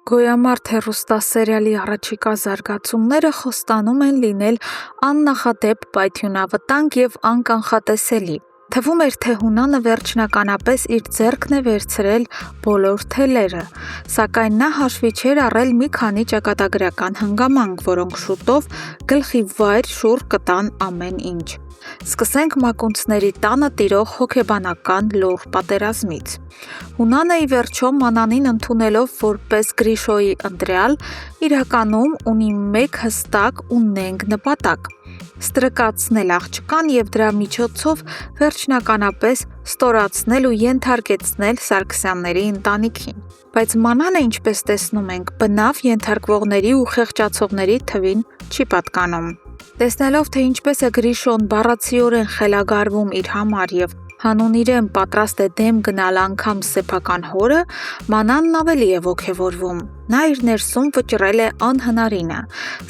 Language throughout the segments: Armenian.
Գոյամարտ հեռուստասերիալի առաջիկա զարգացումները խոստանում են լինել աննախադեպ, պայթյունավտանգ և անկանխատեսելի։ Թվում էր, թե Հունանը վերջնականապես իր ձեռքն է վերցրել բոլոր թելերը, սակայն նա հաշվի չէր առել մի քանի ճակատագրական հանգամանք, որոնք շուտով գլխի վայր շուռ կտան ամեն ինչ։ Սկսենք մակունցների տանը տիրող հոգեբանական լուռ պատերազմից։ Հունանը ի վերջո Մանանին ընդունելով որպես Գրիշոյի ընտրյալ, իրականում ունի մեկ հստակ ու նենգ նպատակ՝ ստրկացնել աղջկան և դրա միջոցով վերջնականապես ստորացնել ու ենթարկեցնել Սարգսյանների ընտանիքին։ Բայց Մանանը, ինչպես տեսնում ենք, բնավ ենթարկվողների ու խեղճացողների թվին չի պատկանում։ Տեսնելով, թե ինչպես է Գրիշոն բառացիորեն խելագարվում իր համար և հանուն իրեն պատրաստ է դեմ գնալ անգամ սեփական հորը, Մանանն ավելի է ոգևորվում։ Նա իր ներսում վճռել է անհնարինը՝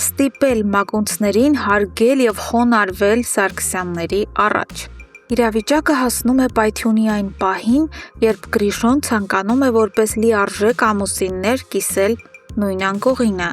ստիպել մակունցներին հարգել և խոնարհվել Սարգսյանների առաջ։ Իրավիճակը հասնում է պայթյունի այն պահին, երբ Գրիշոն ցանկանում է որպես լիարժեք ամուսիններ կիսել նույն անկողինը,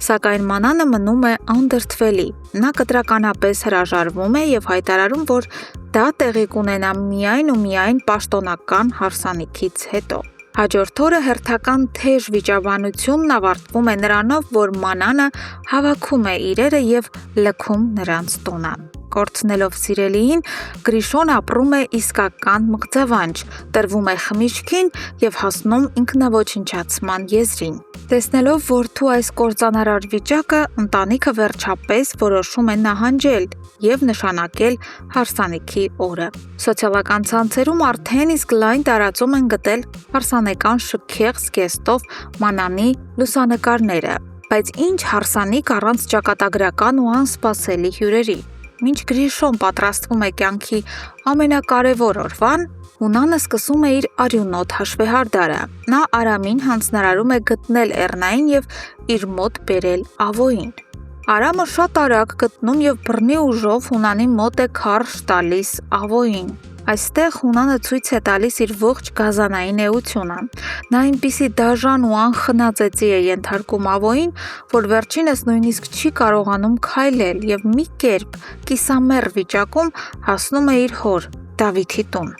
սակայն Մանանը մնում է անդրդվելի։ Նա կտրականապես հրաժարվում է և հայտարարում, որ դա տեղի կունենա միայն ու միայն պաշտոնական հարսանիքից հետո։ Հաջորդ օրը հերթական թեժ վիճաբանությունն ավարտվում է նրանով, որ Մանանը հավաքում է իրերը և լքում նրանց տունը։ Կորցնելով սիրելիին, Գրիշոն ապրում է իսկական մղձավանջ, տրվում է խմիչքին և հասնում ինքնաոչնչացման եզրին։ Տեսնելով որդու այս կործանարար վիճակը, ընտանիքը վերջապես որոշում է նահանջել և նշանակել հարսանիքի օրը։ Սոցիալական ցանցերում արդեն իսկ լայն տարածում են գտել հարսանեկան շքեղ զգեստով Մանանի լուսանկարները։ Բայց ինչ հարսանիք առանց ճակատագրական ու անսպասելի հյուրերի։ Մինչ Գրիշոն պատրաստվում է կյանքի ամենակարևոր օրվան, Հունանը սկսում է իր արյունոտ հաշվեհարդարը։ Նա Արամին հանձնարարում է գտնել Էռնային և իր մոտ բերել Ավոյին։ Արամը շատ արագ գտնում և բռնի ուժով Հունանի մոտ է քարշ տալիս Ավոյին։ Այստեղ Հունանը ցույց է տալիս իր ողջ գազանային էությունը։ Նա այնպիսի դաժան ու անխնածեցի է ենթարկում Ավոյին, որ վերջինս նույնիսկ չի կարողանում քայլել և մի կերպ կիսամեռ վիճակում հասնում է իր հոր՝ Դավիթի տուն։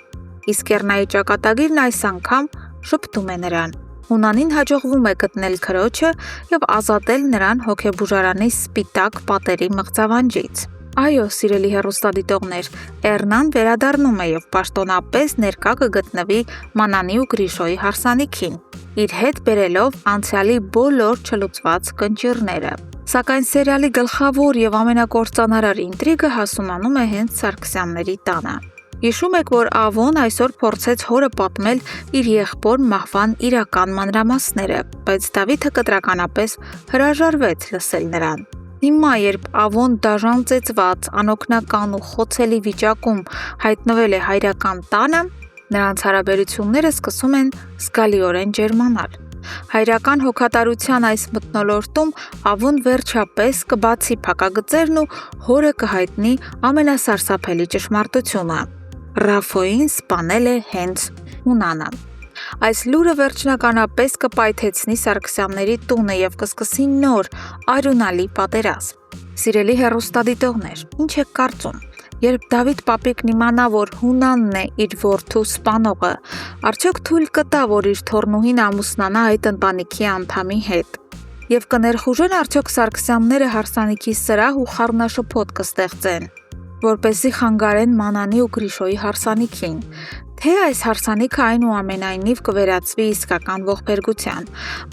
Իսկ Էռնայի ճակատագիրն այս անգամ ժպտում է նրան։ Հունանին հաջողվում է գտնել քրոջը և ազատել նրան հոգեբուժարանի սպիտակ պատերի մղձավանջից։ Այո, սիրելի հեռուստադիտողներ, Էռնան վերադառնում է և պաշտոնապես ներկա կգտնվի Մանանի ու Գրիշոյի հարսանիքին, իր հետ բերելով անցյալի բոլոր չլուծված կնճիռները։ Սակայն սերիալի գլխավոր և ամենակործանարար ինտրիգը հասունանում է հենց Սարգսյանների տանը։ Հիշում եք, որ Ավոն այսօր փորձեց հորը պատմել իր եղբոր մահվան իրական մանրամասները, բայց Դավիթը կտրականապես հրաժարվեց լսել նրան։ Հիմա, երբ Ավոն դաժան ծեծված, անօգնական ու խոցելի վիճակում հայտնվել է հայրական տանը, նրանց հարաբերությունները սկսում են զգալիորեն ջերմանալ։ Հայրական հոգատարության այս մթնոլորտում Ավոն վերջապես կբացի փակագծերն ու հորը կհայտնի ամենասարսափելի ճշմարտությունը՝ Ռաֆոյին սպանել է հենց Հունանը։ Այս լուրը վերջնականապես կպայթեցնի Սարգսյանների տունը և կսկսի նոր արյունալի պատերազմ։ Սիրելի հեռուստադիտողներ, ինչ եք կարծում, երբ Դավիթ պապիկն իմանա, որ Հունանն է իր որդու սպանողը, արդյոք թույլ կտա, որ իր թոռնուհին ամուսնանա այդ ընտանիքի անդամի հետ։ Եվ կներխուժեն արդյոք Սարգսյանները հարսանիքի սրահ ու խառնաշփոթ կստեղծեն, որպեսզի խանգարեն Մանանի ու Գրիշոյի հարսանիքին, թե այս հարսանիքը այնուամենայնիվ կվերածվի իսկական ողբերգության։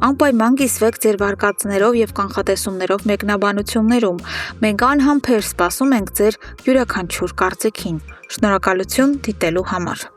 Անպայման կիսվեք ձեր վարկածներով և կանխատեսումներով մեկնաբանություններում։ Մենք անհամբեր սպասում ենք ձեր յուրաքանչյուր կարծիքին։ Շնորհակալություն դիտելու համար։